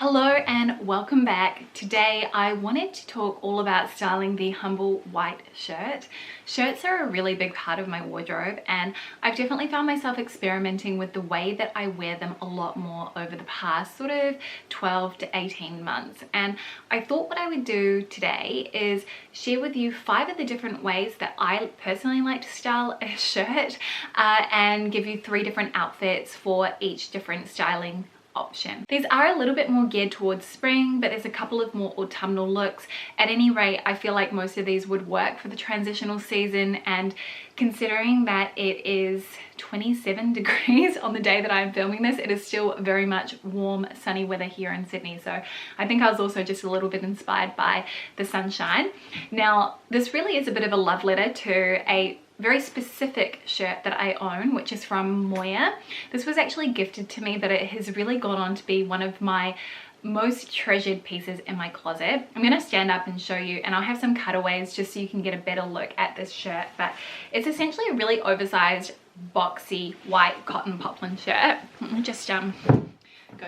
Hello and welcome back. Today I wanted to talk all about styling the humble white shirt. Shirts are a really big part of my wardrobe, and I've definitely found myself experimenting with the way that I wear them a lot more over the past sort of 12 to 18 months. And I thought what I would do today is share with you 5 of the different ways that I personally like to style a shirt and give you 3 different outfits for each different styling option. These are a little bit more geared towards spring, but there's a couple of more autumnal looks. At any rate, I feel like most of these would work for the transitional season, and considering that it is 27 degrees on the day that I'm filming this, it is still very much warm, sunny weather here in Sydney. So I think I was also just a little bit inspired by the sunshine. Now, this really is a bit of a love letter to a very specific shirt that I own, which is from Moya. This was actually gifted to me, but it has really gone on to be one of my most treasured pieces in my closet. I'm gonna stand up and show you, and I'll have some cutaways just so you can get a better look at this shirt. But it's essentially a really oversized, boxy, white cotton poplin shirt. Let me just go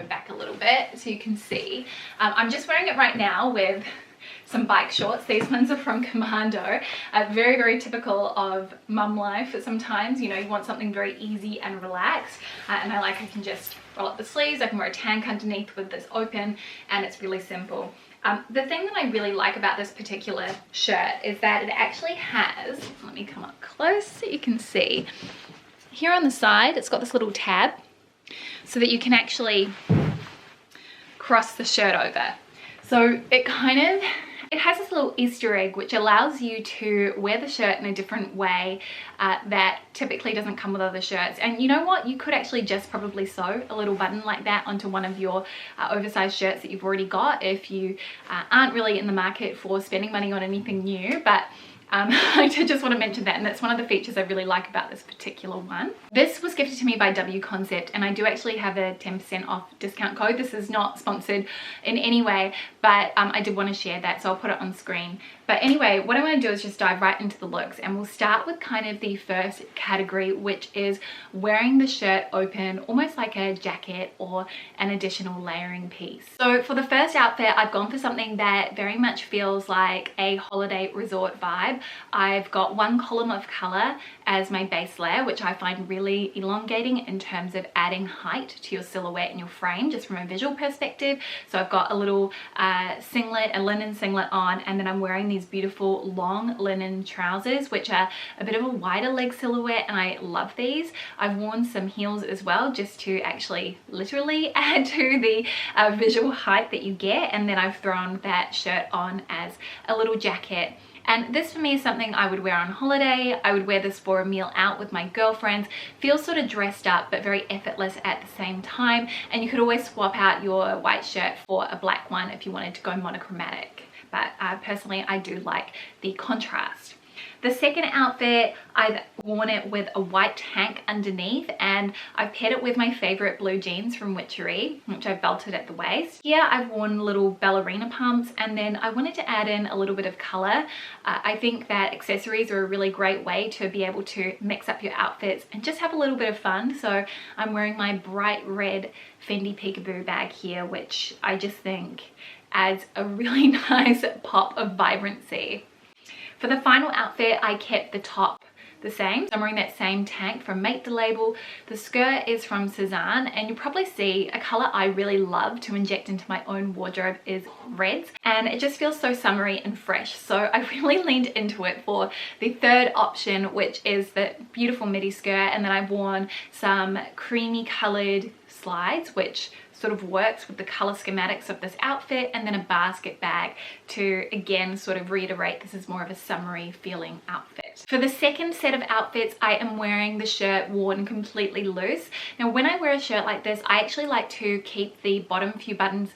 back a little bit so you can see. I'm just wearing it right now with some bike shorts. These ones are from Commando. Very, very typical of mum life. Sometimes, you know, you want something very easy and relaxed, and I can just roll up the sleeves. I can wear a tank underneath with this open, and it's really simple. The thing that I really like about this particular shirt is that it actually has, let me come up close so you can see, here on the side it's got this little tab so that you can actually cross the shirt over. So it has this little Easter egg which allows you to wear the shirt in a different way that typically doesn't come with other shirts. And you know what? You could actually just probably sew a little button like that onto one of your oversized shirts that you've already got if you aren't really in the market for spending money on anything new. But I did just want to mention that, and that's one of the features I really like about this particular one. This was gifted to me by W Concept, and I do actually have a 10% off discount code. This is not sponsored in any way, but I did want to share that, so I'll put it on screen. But anyway, what I want to do is just dive right into the looks, and we'll start with kind of the first category, which is wearing the shirt open, almost like a jacket or an additional layering piece. So for the first outfit, I've gone for something that very much feels like a holiday resort vibe. I've got one column of color as my base layer, which I find really elongating in terms of adding height to your silhouette and your frame, just from a visual perspective. So I've got a little singlet, a linen singlet on, and then I'm wearing these beautiful long linen trousers, which are a bit of a wider leg silhouette, and I love these. I've worn some heels as well, just to actually literally add to the visual height that you get, and then I've thrown that shirt on as a little jacket. And this for me is something I would wear on holiday. I would wear this for a meal out with my girlfriends. Feels sort of dressed up but very effortless at the same time. And you could always swap out your white shirt for a black one if you wanted to go monochromatic. But personally, I do like the contrast. The second outfit, I've worn it with a white tank underneath, and I've paired it with my favorite blue jeans from Witchery, which I've belted at the waist. Here I've worn little ballerina pumps, and then I wanted to add in a little bit of color. I think that accessories are a really great way to be able to mix up your outfits and just have a little bit of fun. So I'm wearing my bright red Fendi Peekaboo bag here, which I just think adds a really nice pop of vibrancy. For the final outfit, I kept the top the same. I'm wearing that same tank from Make the Label. The skirt is from Cezanne, and you'll probably see a color I really love to inject into my own wardrobe is reds, and it just feels so summery and fresh. So I really leaned into it for the third option, which is the beautiful midi skirt, and then I've worn some creamy colored slides, which sort of works with the color schematics of this outfit, and then a basket bag to again sort of reiterate this is more of a summery feeling outfit. For the second set of outfits, I am wearing the shirt worn completely loose. Now when I wear a shirt like this, I actually like to keep the bottom few buttons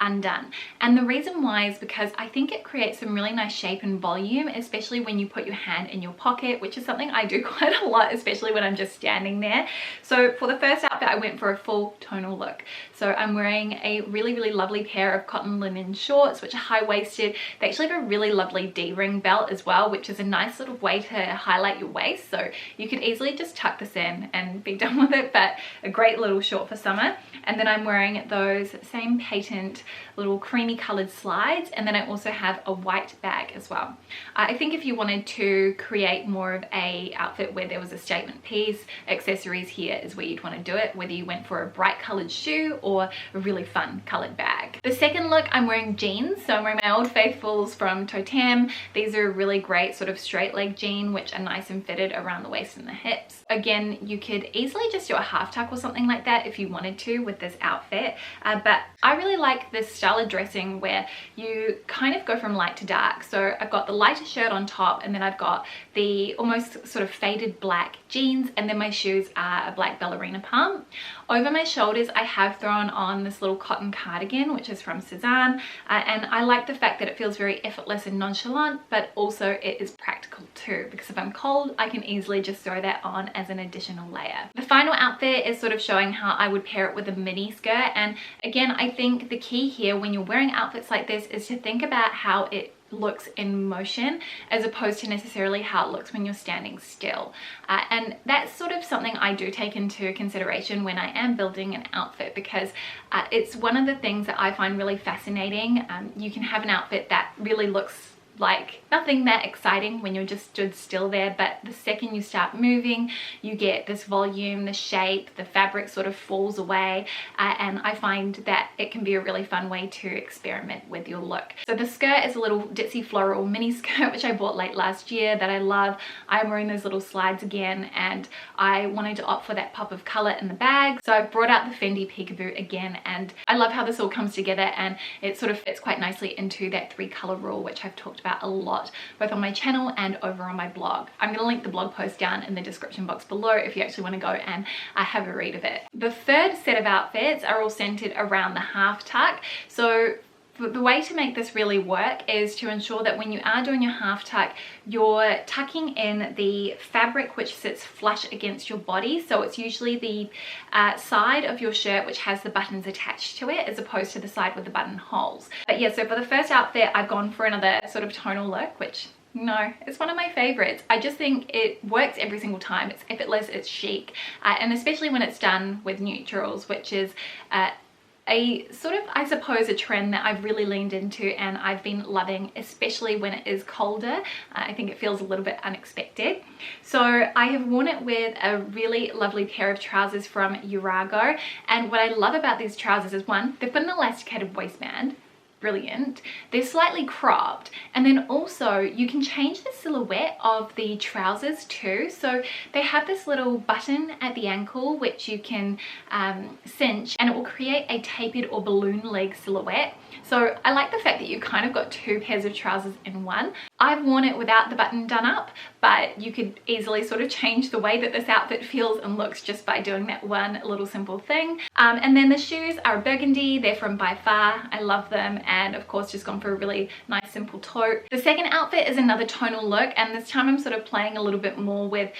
undone, and the reason why is because I think it creates some really nice shape and volume, especially when you put your hand in your pocket, which is something I do quite a lot, especially when I'm just standing there. So for the first outfit, I went for a full tonal look. So I'm wearing a really, really lovely pair of cotton linen shorts, which are high-waisted. They actually have a really lovely D-ring belt as well, which is a nice sort of way to highlight your waist. So you could easily just tuck this in and be done with it, but a great little short for summer. And then I'm wearing those same patent little creamy colored slides, and then I also have a white bag as well. I think if you wanted to create more of a outfit where there was a statement piece, accessories here is where you'd want to do it, whether you went for a bright colored shoe or a really fun colored bag. The second look, I'm wearing jeans. So I'm wearing my Old Faithfuls from Toteme. These are a really great sort of straight leg jean, which are nice and fitted around the waist and the hips. Again, you could easily just do a half tuck or something like that if you wanted to with this outfit, but I really like this style of dressing where you kind of go from light to dark. So I've got the lighter shirt on top, and then I've got the almost sort of faded black jeans, and then my shoes are a black ballerina pump. Over my shoulders, I have thrown on this little cotton cardigan, which is from Cezanne, and I like the fact that it feels very effortless and nonchalant, but also it is practical too, because if I'm cold, I can easily just throw that on as an additional layer. The final outfit is sort of showing how I would pair it with a mini skirt, and again, I think the key here when you're wearing outfits like this is to think about how it looks in motion as opposed to necessarily how it looks when you're standing still, and that's sort of something I do take into consideration when I am building an outfit, because it's one of the things that I find really fascinating. You can have an outfit that really looks like nothing that exciting when you're just stood still there, but the second you start moving, you get this volume, the shape, the fabric sort of falls away, and I find that it can be a really fun way to experiment with your look. So the skirt is a little ditzy floral mini skirt which I bought late last year that I love. I'm wearing those little slides again, and I wanted to opt for that pop of color in the bag, so I've brought out the Fendi Peekaboo again, and I love how this all comes together, and it sort of fits quite nicely into that 3 color rule, which I've talked about a lot both on my channel and over on my blog. I'm going to link the blog post down in the description box below if you actually want to go and have a read of it. The third set of outfits are all centered around the half tuck. So the way to make this really work is to ensure that when you are doing your half tuck, you're tucking in the fabric which sits flush against your body. So it's usually the side of your shirt which has the buttons attached to it, as opposed to the side with the buttonholes. But yeah, so for the first outfit, I've gone for another sort of tonal look, which it's one of my favorites. I just think it works every single time. It's effortless, it's chic, and especially when it's done with neutrals, which is a sort of, I suppose, a trend that I've really leaned into and I've been loving, especially when it is colder. I think it feels a little bit unexpected. So I have worn it with a really lovely pair of trousers from Urago, and what I love about these trousers is, one, they've got an elasticated waistband. Brilliant. They're slightly cropped, and then also you can change the silhouette of the trousers too. So they have this little button at the ankle which you can cinch, and it will create a tapered or balloon leg silhouette. So I like the fact that you've kind of got 2 pairs of trousers in one. I've worn it without the button done up, but you could easily sort of change the way that this outfit feels and looks just by doing that one little simple thing. And then the shoes are burgundy. They're from By Far. I love them, and of course just gone for a really nice simple tote. The second outfit is another tonal look, and this time I'm sort of playing a little bit more with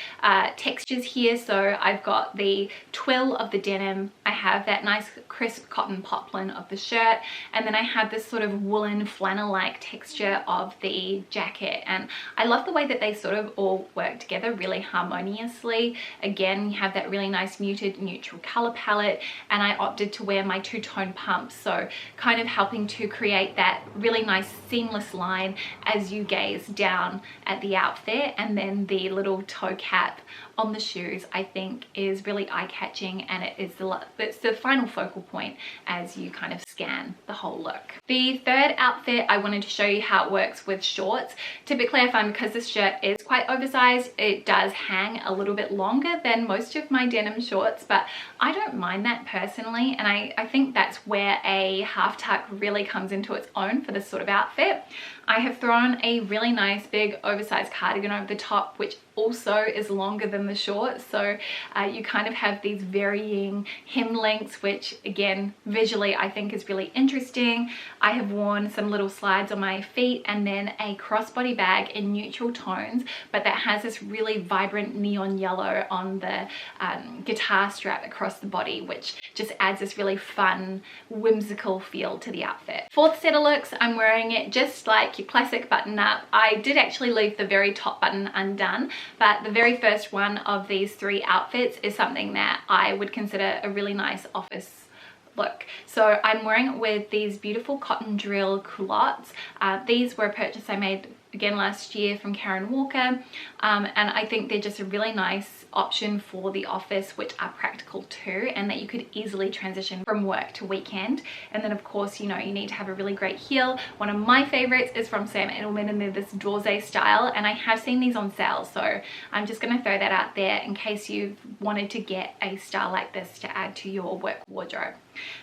textures here. So I've got the twill of the denim, I have that nice crisp cotton poplin of the shirt, and then I have this sort of woolen flannel-like texture of the jacket, and I love the way that they sort of all work together really harmoniously. Again, you have that really nice muted neutral color palette, and I opted to wear my 2-tone pumps, so kind of helping to create that really nice seamless line as you gaze down at the outfit. And then the little toe cap on the shoes I think is really eye-catching, and it's the final focal point as you kind of scan the whole look. The third outfit, I wanted to show you how it works with shorts. Typically I find because this shirt is quite oversized, it does hang a little bit longer than most of my denim shorts, but I don't mind that personally, and I think that's where a half tuck really comes into its own for this sort of outfit. I have thrown a really nice big oversized cardigan over the top, which also is longer than the shorts, so you kind of have these varying hem lengths, which again visually I think is really interesting. I have worn some little slides on my feet, and then a crossbody bag in neutral tones, but that has this really vibrant neon yellow on the guitar strap across the body, which just adds this really fun whimsical feel to the outfit. Fourth set of looks, I'm wearing it just like your classic button up. I did actually leave the very top button undone, but the very first one of these 3 outfits is something that I would consider a really nice office look. So I'm wearing it with these beautiful cotton drill culottes. These were a purchase I made again last year from Karen Walker, and I think they're just a really nice option for the office, which are practical too, and that you could easily transition from work to weekend. And then of course, you know, you need to have a really great heel. One of my favorites is from Sam Edelman, and they're this Dorze style, and I have seen these on sale, so I'm just going to throw that out there in case you've wanted to get a style like this to add to your work wardrobe.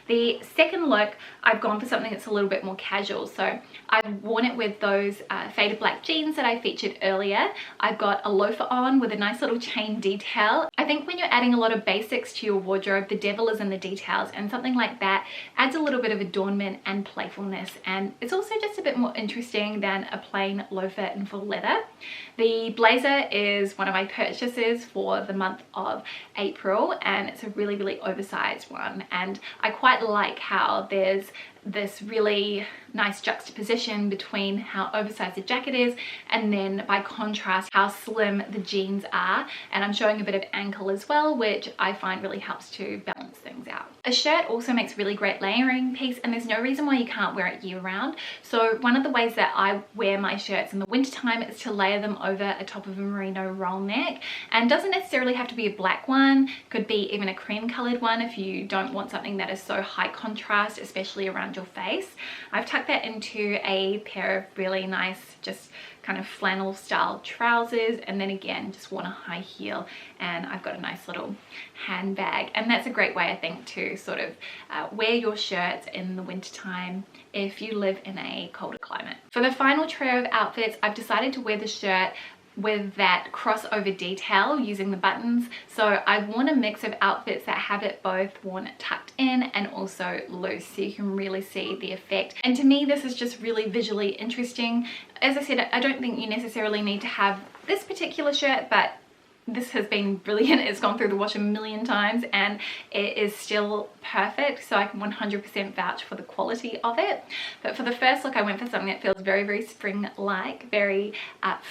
The second look, I've gone for something that's a little bit more casual. So I've worn it with those faded black jeans that I featured earlier. I've got a loafer on with a nice little chain detail. I think when you're adding a lot of basics to your wardrobe, the devil is in the details, and something like that adds a little bit of adornment and playfulness, and it's also just a bit more interesting than a plain loafer in full leather. The blazer is one of my purchases for the month of April, and it's a really oversized one, and I quite like how there's this really nice juxtaposition between how oversized the jacket is and then by contrast how slim the jeans are, and I'm showing a bit of ankle as well, which I find really helps to balance things out. A shirt also makes a really great layering piece, and there's no reason why you can't wear it year round. So one of the ways that I wear my shirts in the wintertime is to layer them over a top of a merino roll neck, and doesn't necessarily have to be a black one, could be even a cream colored one if you don't want something that is so high contrast, especially around your face. I've tucked that into a pair of really nice, just kind of flannel style trousers, and then again just worn a high heel, and I've got a nice little handbag, and that's a great way, I think, to sort of wear your shirts in the wintertime if you live in a colder climate. For the final trio of outfits, I've decided to wear the shirt with that crossover detail using the buttons. So I've worn a mix of outfits that have it both worn tucked in and also loose, so you can really see the effect. And to me, this is just really visually interesting. As I said, I don't think you necessarily need to have this particular shirt, but this has been brilliant. It's gone through the wash a million times and it is still perfect, so I can 100% vouch for the quality of it. But for the first look, I went for something that feels very spring-like, very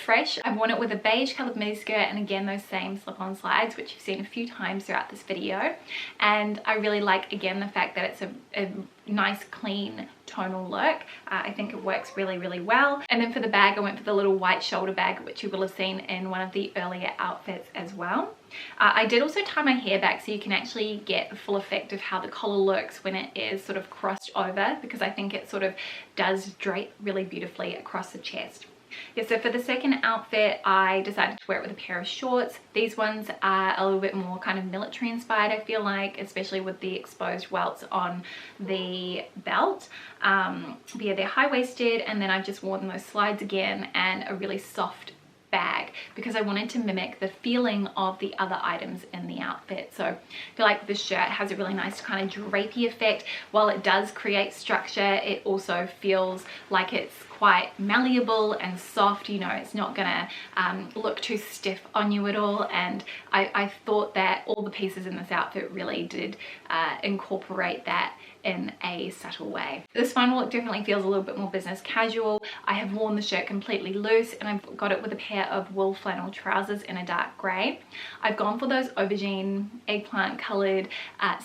fresh. I've worn it with a beige colored midi skirt, and again those same slip-on slides which you've seen a few times throughout this video. And I really like, again, the fact that it's a nice clean tonal look. I think it works really well. And then for the bag, I went for the little white shoulder bag, which you will have seen in one of the earlier outfits as well. I did also tie my hair back so you can actually get the full effect of how the collar looks when it is sort of crossed over, because I think it sort of does drape really beautifully across the chest. Yeah, so for the second outfit, I decided to wear it with a pair of shorts. These ones are a little bit more kind of military inspired, I feel like, especially with the exposed welts on the belt. But yeah, they're high-waisted, and then I've just worn those slides again and a really soft bag because I wanted to mimic the feeling of the other items in the outfit. So I feel like this shirt has a really nice kind of drapey effect. While it does create structure, it also feels like it's quite malleable and soft. You know, it's not gonna look too stiff on you at all, and I thought that all the pieces in this outfit really did incorporate that in a subtle way. This final look definitely feels a little bit more business casual. I have worn the shirt completely loose, and I've got it with a pair of wool flannel trousers in a dark grey. I've gone for those aubergine eggplant coloured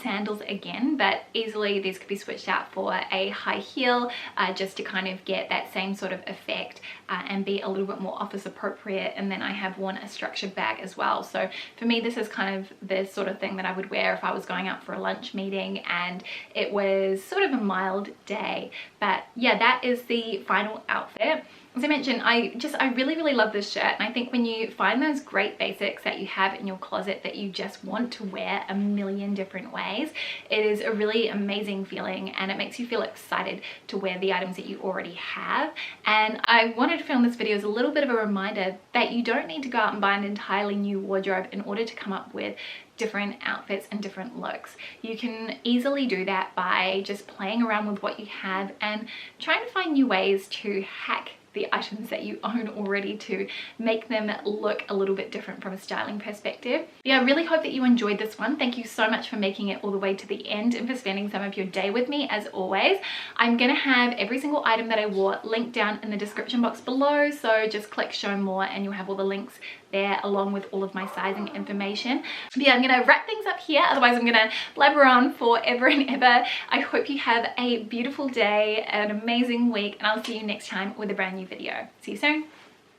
sandals again, but easily these could be switched out for a high heel just to kind of get that same sort of effect and be a little bit more office appropriate. And then I have worn a structured bag as well. So for me, this is kind of the sort of thing that I would wear if I was going out for a lunch meeting and it was sort of a mild day. But yeah, that is the final outfit. As I mentioned, I really love this shirt, and I think when you find those great basics that you have in your closet that you just want to wear a million different ways, it is a really amazing feeling, and it makes you feel excited to wear the items that you already have. And I wanted to film this video as a little bit of a reminder that you don't need to go out and buy an entirely new wardrobe in order to come up with different outfits and different looks. You can easily do that by just playing around with what you have and trying to find new ways to hack the items that you own already to make them look a little bit different from a styling perspective. Yeah, I really hope that you enjoyed this one. Thank you so much for making it all the way to the end and for spending some of your day with me as always. I'm gonna have every single item that I wore linked down in the description box below, so just click show more and you'll have all the links there along with all of my sizing information. But yeah, I'm gonna wrap things up here, otherwise I'm gonna blabber on forever and ever. I hope you have a beautiful day, an amazing week, and I'll see you next time with a brand new video. See you soon.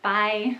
Bye.